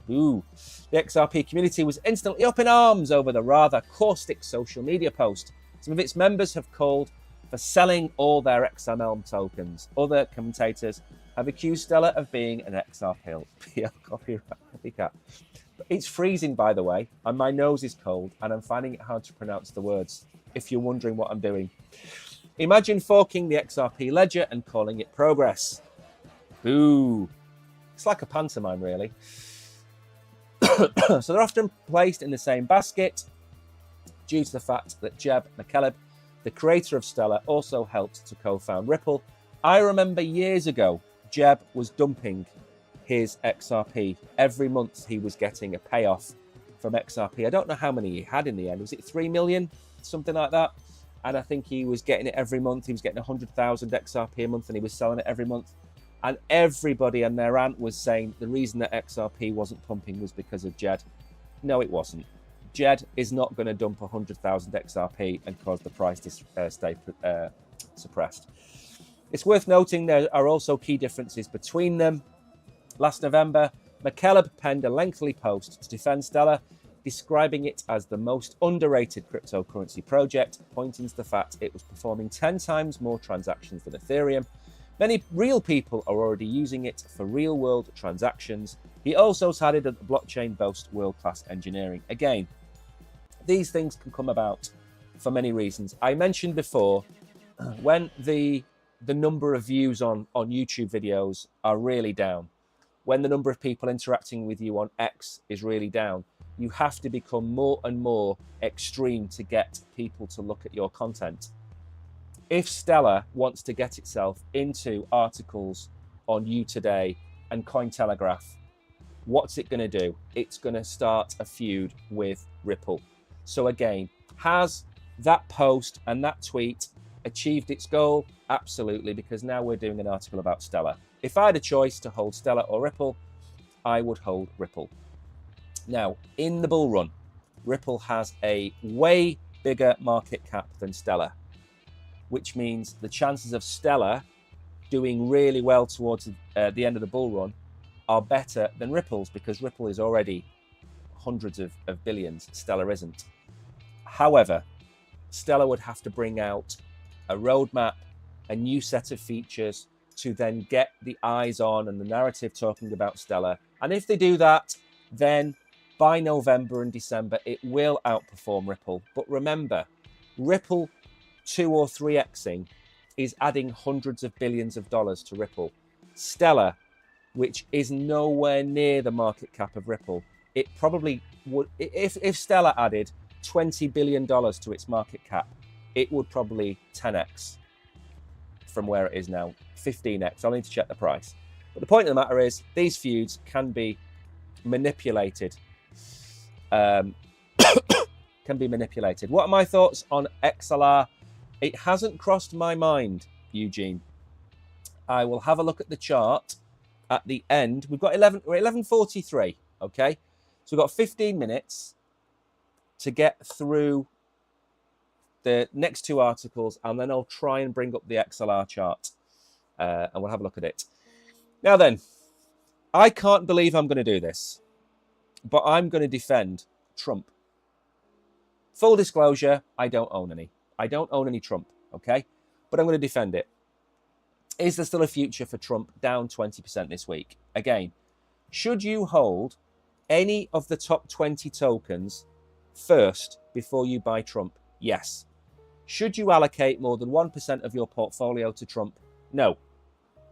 Ooh. The XRP community was instantly up in arms over the rather caustic social media post. Some of its members have called for selling all their XML tokens. Other commentators have accused Stellar of being an XRP copycat. It's freezing, by the way, and my nose is cold, and I'm finding it hard to pronounce the words, if you're wondering what I'm doing. Imagine forking the XRP ledger and calling it progress. Boo. It's like a pantomime, really. So they're often placed in the same basket due to the fact that Jeb McKellar, the creator of Stellar, also helped to co-found Ripple. I remember years ago, Jeb was dumping his XRP. Every month he was getting a payoff from XRP. I don't know how many he had in the end. Was it 3 million? Something like that. And I think he was getting it every month. He was getting 100,000 XRP a month and he was selling it every month. And everybody and their aunt was saying the reason that XRP wasn't pumping was because of Jed. No, it wasn't. Jed is not going to dump 100,000 XRP and cause the price to stay suppressed. It's worth noting there are also key differences between them. Last November, McKellar penned a lengthy post to defend Stellar, describing it as the most underrated cryptocurrency project, pointing to the fact it was performing 10 times more transactions than Ethereum. Many real people are already using it for real-world transactions. He also added that the blockchain boasts world-class engineering. Again, these things can come about for many reasons. I mentioned before, when the number of views on YouTube videos are really down, when the number of people interacting with you on X is really down, you have to become more and more extreme to get people to look at your content. If Stellar wants to get itself into articles on You Today and Cointelegraph, what's it going to do? It's going to start a feud with Ripple. So again, has that post and that tweet achieved its goal? Absolutely, because now we're doing an article about Stellar. If I had a choice to hold Stellar or Ripple, I would hold Ripple. Now, in the bull run, Ripple has a way bigger market cap than Stellar, which means the chances of Stellar doing really well towards the end of the bull run are better than Ripple's, because Ripple is already hundreds of billions. Stellar isn't. However, Stellar would have to bring out a roadmap, a new set of features to then get the eyes on and the narrative talking about Stellar. And if they do that, then by November and December, it will outperform Ripple. But remember, Ripple 2 or 3xing is adding hundreds of billions of dollars to Ripple. Stellar, which is nowhere near the market cap of Ripple, it probably would, if Stellar added $20 billion to its market cap, it would probably 10x from where it is now, 15x. I'll need to check the price. But the point of the matter is, these feuds can be manipulated. Can be manipulated. What are my thoughts on XLR? It hasn't crossed my mind, Eugene. I will have a look at the chart at the end. We're at 11:43, okay? So we've got 15 minutes to get through the next two articles, and then I'll try and bring up the XLR chart, and we'll have a look at it. Now then, I can't believe I'm going to do this, but I'm going to defend Trump. Full disclosure, I don't own any. I don't own any Trump, okay? But I'm going to defend it. Is there still a future for Trump? Down 20% this week. Again, should you hold any of the top 20 tokens first before you buy Trump? Yes. Should you allocate more than 1% of your portfolio to Trump? No.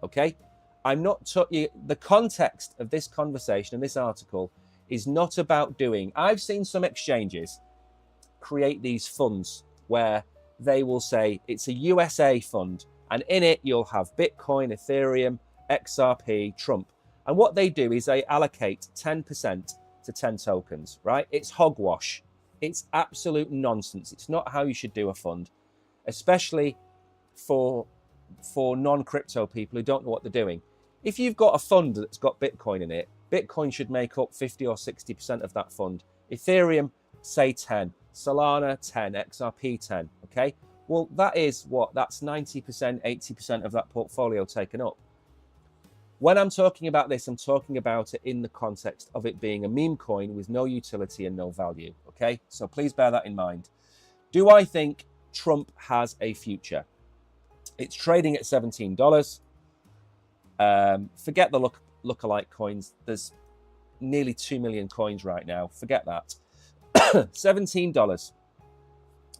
Okay? I'm not... the context of this conversation and this article is not about doing... I've seen some exchanges create these funds where they will say it's a USA fund, and in it you'll have Bitcoin, Ethereum, XRP, Trump. And what they do is they allocate 10% to 10 tokens, right? It's hogwash. It's absolute nonsense. It's not how you should do a fund, especially for non-crypto people who don't know what they're doing. If you've got a fund that's got Bitcoin in it, Bitcoin should make up 50 or 60% of that fund. Ethereum, say 10. Solana, 10. XRP, 10. Okay? Well, that is what? That's 90%, 80% of that portfolio taken up. When I'm talking about this, I'm talking about it in the context of it being a meme coin with no utility and no value. Okay, so please bear that in mind. Do I think Trump has a future? It's trading at $17. Forget the lookalike coins. There's nearly 2 million coins right now. Forget that. $17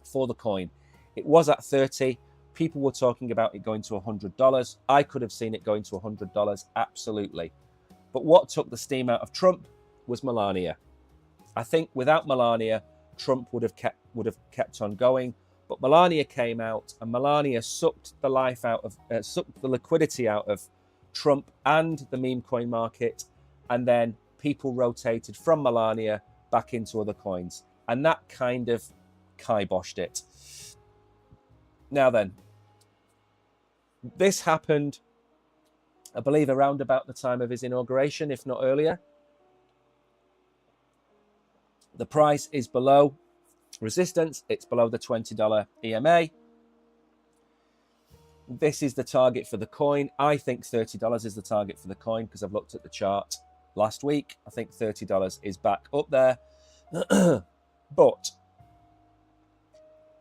for the coin. It was at 30. People were talking about it going to $100. I could have seen it going to $100, absolutely. But what took the steam out of Trump was Melania. I think without Melania, Trump would have kept on going. But Melania came out, and Melania sucked the liquidity out of Trump and the meme coin market, and then people rotated from Melania back into other coins, and that kind of kiboshed it. Now then, this happened, I believe, around about the time of his inauguration, if not earlier. The price is below resistance. It's below the $20 EMA. This is the target for the coin. I think $30 is the target for the coin because I've looked at the chart last week. I think $30 is back up there. But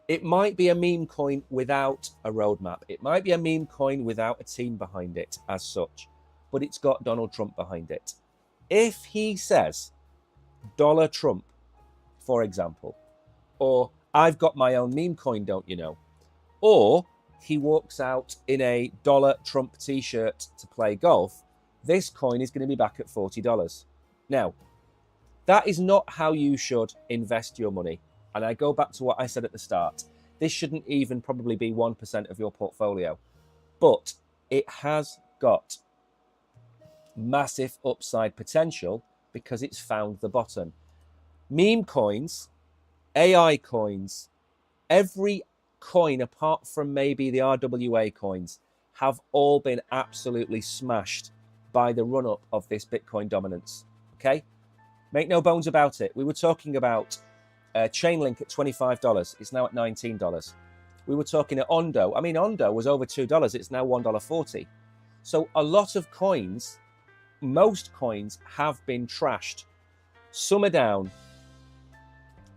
it might be a meme coin without a roadmap. It might be a meme coin without a team behind it as such, but it's got Donald Trump behind it. If he says Dollar Trump, for example, or I've got my own meme coin, don't you know, or he walks out in a Dollar Trump t-shirt to play golf, this coin is going to be back at $40. Now, that is not how you should invest your money. And I go back to what I said at the start. This shouldn't even probably be 1% of your portfolio. But it has got massive upside potential because it's found the bottom. Meme coins, AI coins, every coin apart from maybe the RWA coins have all been absolutely smashed by the run-up of this Bitcoin dominance. Okay? Make no bones about it. We were talking about Chainlink at $25. It's now at $19. We were talking at Ondo. I mean, Ondo was over $2. It's now $1.40. So a lot of coins, most coins have been trashed. Some are down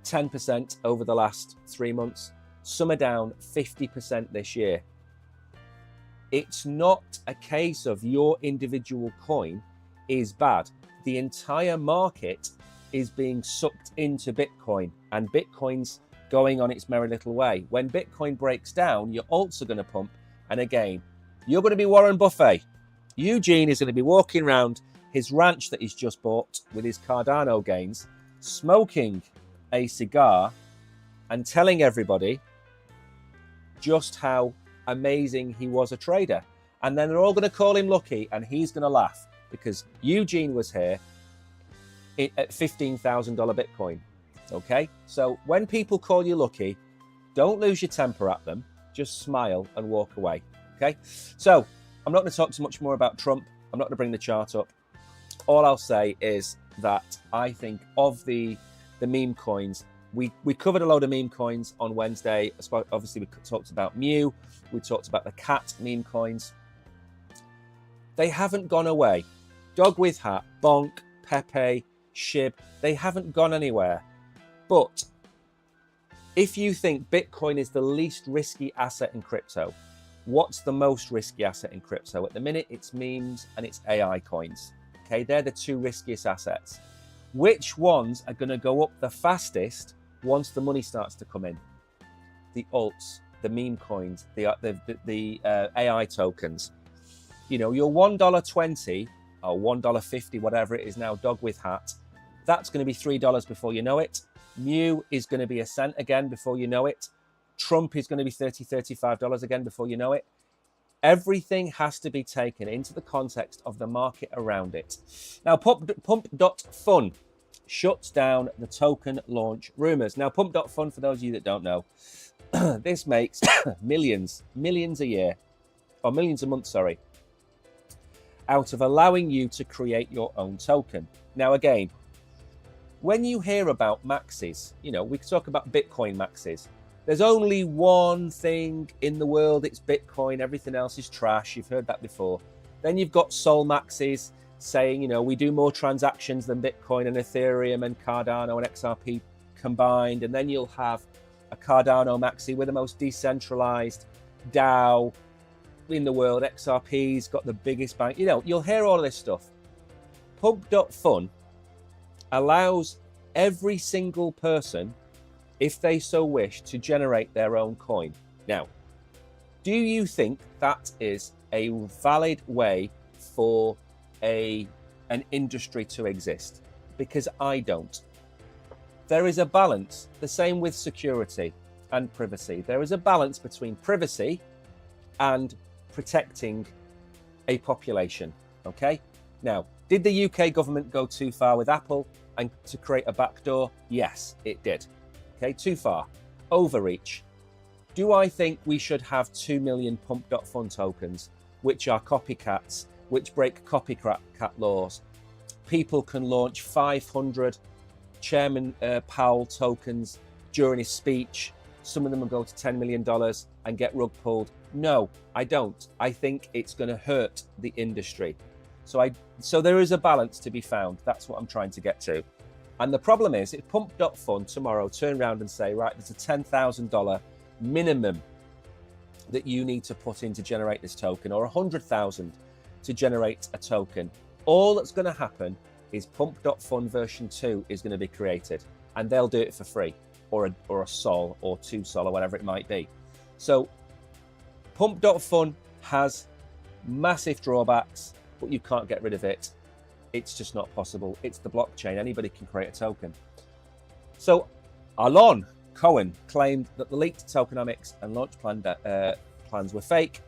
10% over the last 3 months. Some are down 50% this year. It's not a case of your individual coin is bad. The entire market is being sucked into Bitcoin, and Bitcoin's going on its merry little way. When Bitcoin breaks down, your alts are going to pump, and again, you're going to be Warren Buffett. Eugene is going to be walking around his ranch that he's just bought with his Cardano gains, smoking a cigar and telling everybody just how amazing he was a trader. And then they're all going to call him lucky, and he's going to laugh because Eugene was here at $15,000 Bitcoin. Okay, so when people call you lucky, don't lose your temper at them. Just smile and walk away. Okay, so I'm not going to talk too much more about Trump. I'm not going to bring the chart up. All I'll say is that I think of the meme coins, we covered a load of meme coins on Wednesday. Obviously, we talked about Mew. We talked about the cat meme coins. They haven't gone away. Dog with hat, Bonk, Pepe, Shib, they haven't gone anywhere. But if you think Bitcoin is the least risky asset in crypto, what's the most risky asset in crypto? At the minute, it's memes and it's AI coins. Okay, they're the two riskiest assets. Which ones are going to go up the fastest once the money starts to come in? The alts, the meme coins, the AI tokens. You know, your $1.20 or $1.50, whatever it is now, dog with hat, that's going to be $3 before you know it. Mew is going to be a cent again before you know it. Trump is going to be $30, $35 again before you know it. Everything has to be taken into the context of the market around it. Now, Pump.fun shuts down the token launch rumors. Now, Pump.fun, for those of you that don't know, this makes millions a year, or millions a month, sorry, out of allowing you to create your own token. Now, again, when you hear about maxis, you know, we talk about Bitcoin maxis. There's only one thing in the world, it's Bitcoin. Everything else is trash. You've heard that before. Then you've got Sol Maxis saying, you know, we do more transactions than Bitcoin and Ethereum and Cardano and XRP combined. And then you'll have a Cardano Maxi with the most decentralized DAO in the world. XRP's got the biggest bank. You know, you'll hear all of this stuff. Pump.fun allows every single person, if they so wish, to generate their own coin. Now, do you think that is a valid way for an industry to exist? Because I don't. There is a balance, the same with security and privacy. There is a balance between privacy and protecting a population, okay? Now, did the UK government go too far with Apple and to create a backdoor? Yes, it did. Okay, too far. Overreach. Do I think we should have 2 million Pump.fun tokens, which are copycats, which break copycat laws? People can launch 500 Chairman Powell tokens during his speech. Some of them will go to $10 million and get rug pulled. No, I don't. I think it's going to hurt the industry. So there is a balance to be found. That's what I'm trying to get to. And the problem is, if Pump.fun tomorrow turn around and say, right, there's a $10,000 minimum that you need to put in to generate this token, or 100,000 to generate a token, all that's going to happen is Pump.fun version 2 is going to be created, and they'll do it for free, or a sol or 2 sol or whatever it might be. So Pump.fun has massive drawbacks, but you can't get rid of it. It's just not possible. It's the blockchain. Anybody can create a token. So Alon Cohen claimed that the leaked tokenomics and launch plans were fake.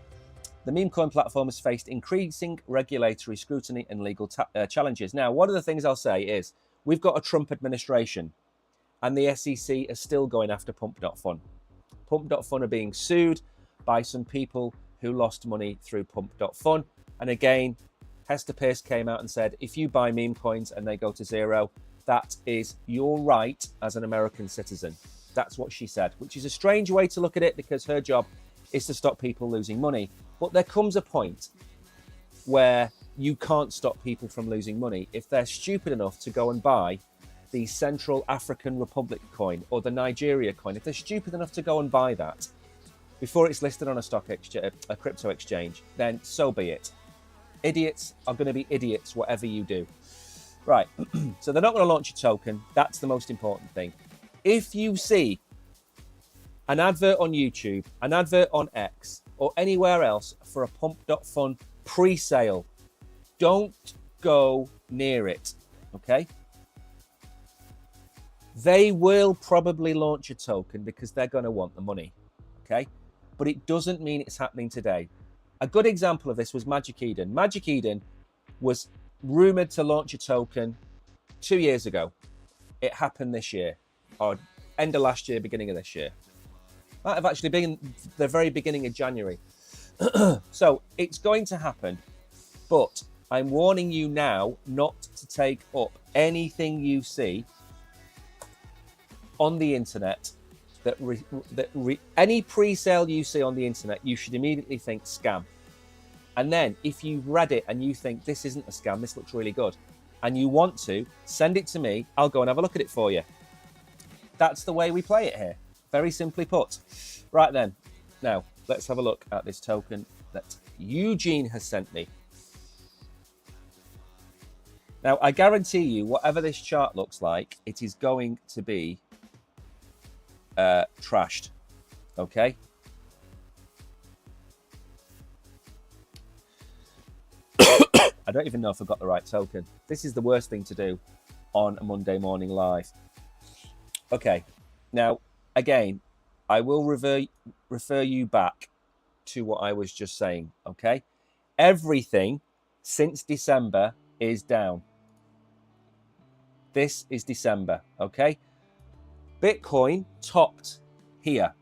The meme coin platform has faced increasing regulatory scrutiny and legal challenges. Now, one of the things I'll say is we've got a Trump administration and the SEC are still going after Pump.fun. Pump.fun are being sued by some people who lost money through Pump.fun. And again, Hester Peirce came out and said, if you buy meme coins and they go to zero, that is your right as an American citizen. That's what she said, which is a strange way to look at it because her job is to stop people losing money. But there comes a point where you can't stop people from losing money if they're stupid enough to go and buy the Central African Republic coin or the Nigeria coin. If they're stupid enough to go and buy that before it's listed on a stock exchange, a crypto exchange, then so be it. Idiots are going to be idiots, whatever you do. Right, so they're not going to launch a token. That's the most important thing. If you see an advert on YouTube, an advert on X, or anywhere else for a Pump.fun pre-sale, don't go near it, okay? They will probably launch a token because they're going to want the money, okay? But it doesn't mean it's happening today. A good example of this was Magic Eden. Magic Eden was rumored to launch a token 2 years ago. It happened this year, or end of last year, beginning of this year. Might have actually been the very beginning of January. So it's going to happen, but I'm warning you now not to take up anything you see on the internet. Any pre-sale you see on the internet, you should immediately think scam. And then if you've read it and you think this isn't a scam, this looks really good, and you want to, send it to me. I'll go and have a look at it for you. That's the way we play it here. Very simply put. Right then, now let's have a look at this token that Eugene has sent me. Now, I guarantee you, whatever this chart looks like, it is going to be trashed, okay? I don't even know if I've got the right token. This is the worst thing to do on a Monday morning live. Okay, now, again, I will refer you back to what I was just saying, okay? Everything since December is down. This is December, okay? Bitcoin topped here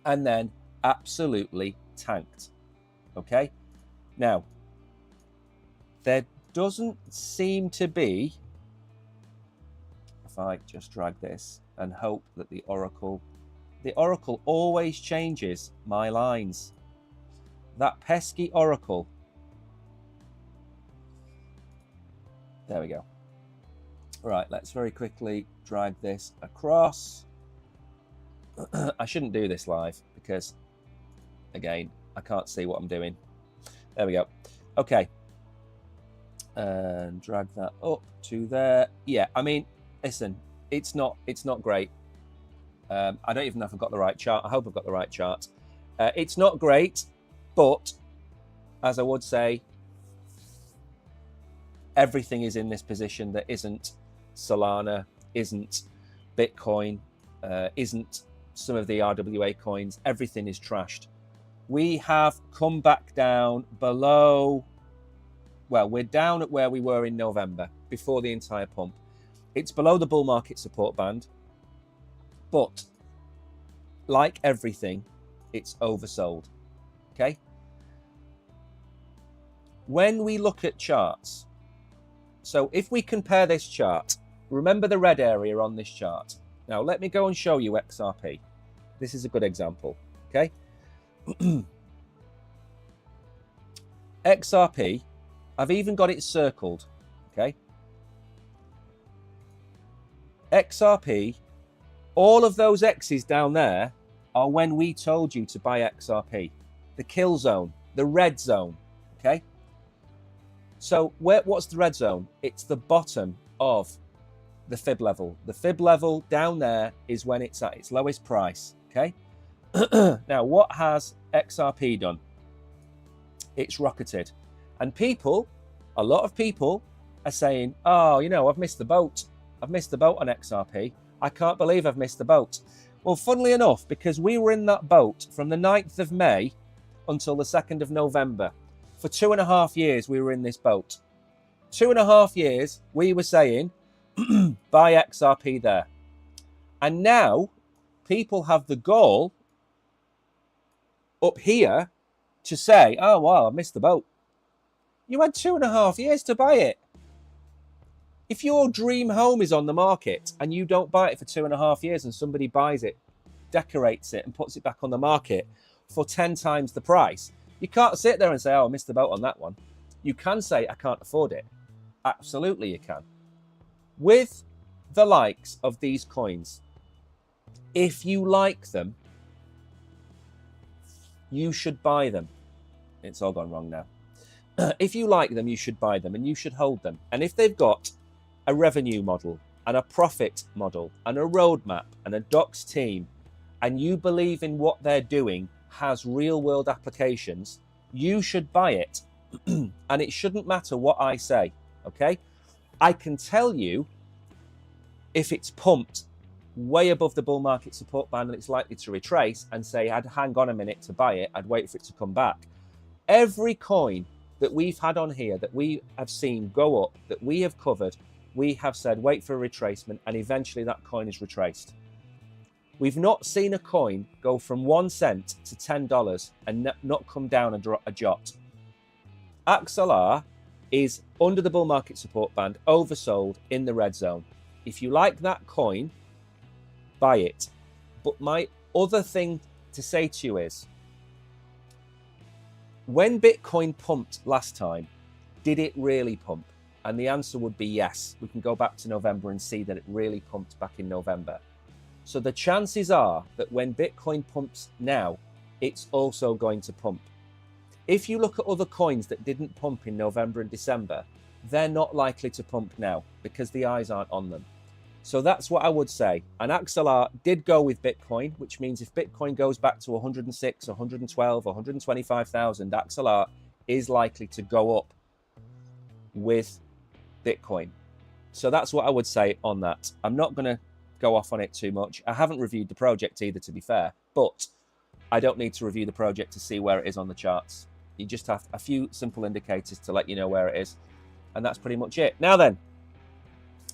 and then absolutely tanked, okay? Now, there doesn't seem to be, if I just drag this and hope that the Oracle always changes my lines. That pesky Oracle There we go. Right, let's very quickly drag this across. I shouldn't do this live because, again, I can't see what I'm doing. There we go. Okay. And drag that up to there. Yeah, I mean, listen, it's not great. I don't even know if I've got the right chart. I hope I've got the right chart. It's not great, but as I would say, everything is in this position that isn't Solana, isn't Bitcoin, isn't some of the RWA coins. Everything is trashed. We have come back down below, well, we're down at where we were in November before the entire pump. It's below the bull market support band, but like everything, it's oversold, okay? When we look at charts, so if we compare this chart, remember the red area on this chart. Now, let me go and show you XRP. This is a good example, okay? XRP, I've even got it circled, okay? XRP, all of those X's down there are when we told you to buy XRP. The kill zone, the red zone, okay? So what's the red zone? It's the bottom of the fib level. The fib level down there is when it's at its lowest price, okay? Now, what has XRP done? It's rocketed. And people, a lot of people are saying, oh, you know, I've missed the boat. I've missed the boat on XRP. I can't believe I've missed the boat. Well, funnily enough, because we were in that boat from the 9th of May until the 2nd of November. For 2.5 years, we were in this boat. 2.5 years, we were saying, buy XRP there. And now, people have the goal up here to say, oh, wow, I missed the boat. You had 2.5 years to buy it. If your dream home is on the market and you don't buy it for 2.5 years and somebody buys it, decorates it and puts it back on the market for 10 times the price, you can't sit there and say, oh, I missed the boat on that one. You can say, I can't afford it. Absolutely you can. With the likes of these coins, if you like them, you should buy them. It's all gone wrong now. If you like them, you should buy them and you should hold them. And if they've got a revenue model and a profit model and a roadmap and a docs team, and you believe in what they're doing has real world applications, you should buy it. And it shouldn't matter what I say, okay? I can tell you if it's pumped way above the bull market support band and it's likely to retrace and say, I'd hang on a minute to buy it, I'd wait for it to come back. Every coin that we've had on here that we have seen go up, that we have covered, we have said, wait for a retracement, and eventually that coin is retraced. We've not seen a coin go from 1 cent to $10 and not come down a jot. XLR is under the bull market support band, oversold in the red zone. If you like that coin, buy it. But my other thing to say to you is, when Bitcoin pumped last time, did it really pump? And the answer would be yes. We can go back to November and see that it really pumped back in November. So the chances are that when Bitcoin pumps now, it's also going to pump. If you look at other coins that didn't pump in November and December, they're not likely to pump now because the eyes aren't on them. So that's what I would say. And XLR did go with Bitcoin, which means if Bitcoin goes back to 106, 112, 125,000, XLR is likely to go up with Bitcoin. So that's what I would say on that. I'm not going to go off on it too much. I haven't reviewed the project either, to be fair, but I don't need to review the project to see where it is on the charts. You just have a few simple indicators to let you know where it is. And that's pretty much it. Now then,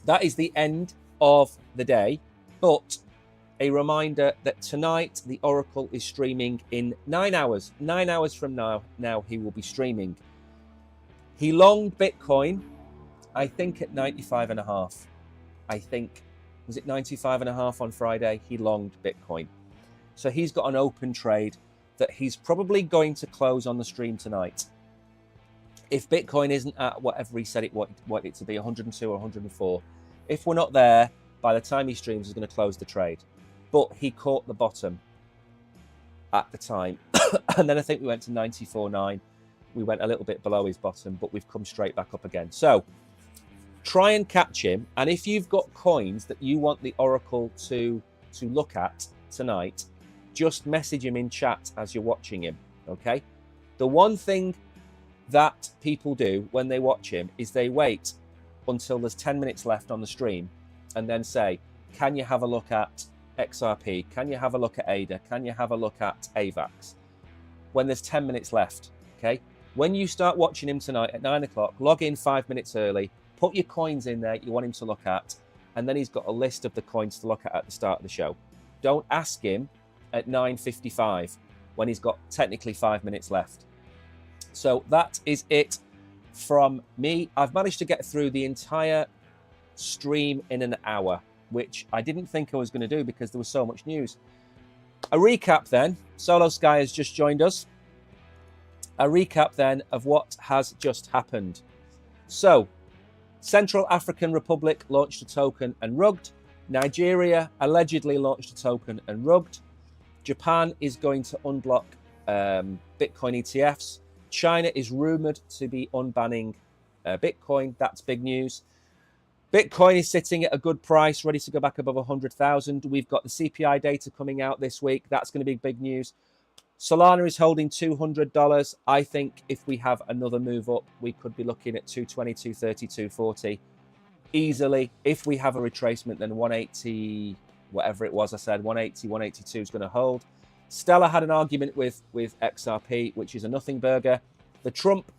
that is the end of the day, but a reminder that tonight the Oracle is streaming in 9 hours. 9 hours from now he will be streaming. He longed Bitcoin, I think at 95.5. I think, was it 95.5 on Friday? He longed Bitcoin. So he's got an open trade that he's probably going to close on the stream tonight. if Bitcoin isn't at whatever he said it wanted it to be, 102 or 104, if we're not there by the time he streams, he's going to close the trade. But he caught the bottom at the time. And then I think we went to 94.9. We went a little bit below his bottom, but we've come straight back up again. So try and catch him. And if you've got coins that you want the Oracle to look at tonight, just message him in chat as you're watching him, okay? The one thing that people do when they watch him is they wait until there's 10 minutes left on the stream and then say, can you have a look at XRP? Can you have a look at ADA? Can you have a look at AVAX? When there's 10 minutes left, okay? When you start watching him tonight at 9 o'clock, log in 5 minutes early, put your coins in there you want him to look at, and then he's got a list of the coins to look at the start of the show. Don't ask him at 9:55 when he's got technically 5 minutes left. So that is it from me. I've managed to get through the entire stream in an hour, which I didn't think I was going to do because there was so much news. A recap then. Solo Sky has just joined us. A recap then of what has just happened. So, Central African Republic launched a token and rugged. Nigeria allegedly launched a token and rugged. Japan is going to unblock Bitcoin ETFs. China is rumored to be unbanning Bitcoin. That's big news. Bitcoin is sitting at a good price, ready to go back above 100,000. We've got the CPI data coming out this week. That's going to be big news. Solana is holding $200. I think if we have another move up, we could be looking at 220, 230, 240 easily. If we have a retracement, then 180, whatever it was I said, 180, 182 is going to hold. Stellar had an argument with XRP, which is a nothing burger. The Trump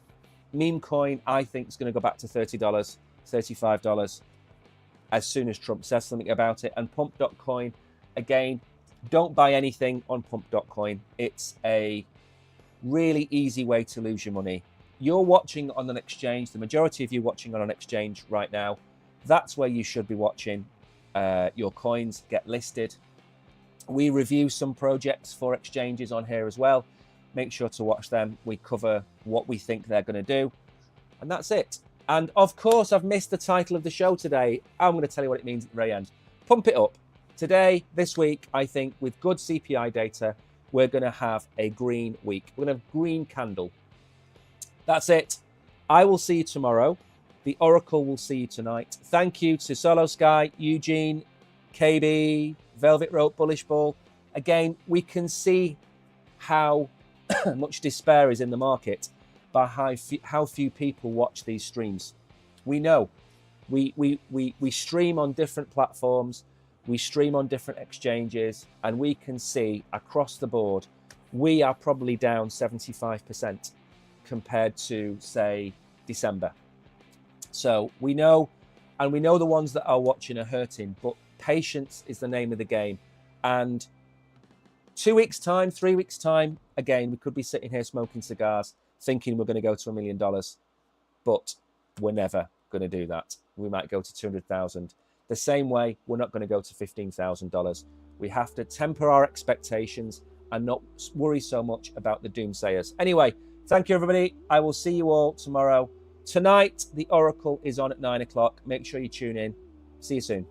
meme coin, I think, is going to go back to $30, $35 as soon as Trump says something about it. And Pump.coin, again, don't buy anything on Pump.coin. It's a really easy way to lose your money. You're watching on an exchange. The majority of you watching on an exchange right now, that's where you should be watching your coins get listed. We review some projects for exchanges on here as well. Make sure to watch them. We cover what we think they're going to do. And that's it. And of course, I've missed the title of the show today. I'm going to tell you what it means at the very end. Pump it up. Today, this week, I think with good CPI data, we're going to have a green week. We're going to have a green candle. That's it. I will see you tomorrow. The Oracle will see you tonight. Thank you to Solo Sky, Eugene, KB, Velvet Rope, Bullish Ball. Again, we can see how much despair is in the market by how few people watch these streams. We know. We stream on different platforms. We stream on different exchanges. And we can see across the board, we are probably down 75% compared to, say, December. So we know, and we know the ones that are watching are hurting, but patience is the name of the game. And 2 weeks' time, 3 weeks' time, again, we could be sitting here smoking cigars, thinking we're going to go to $1 million, but we're never going to do that. We might go to 200,000. The same way, we're not going to go to $15,000. We have to temper our expectations and not worry so much about the doomsayers. Anyway, thank you, everybody. I will see you all tomorrow. Tonight, the Oracle is on at 9 o'clock. Make sure you tune in. See you soon.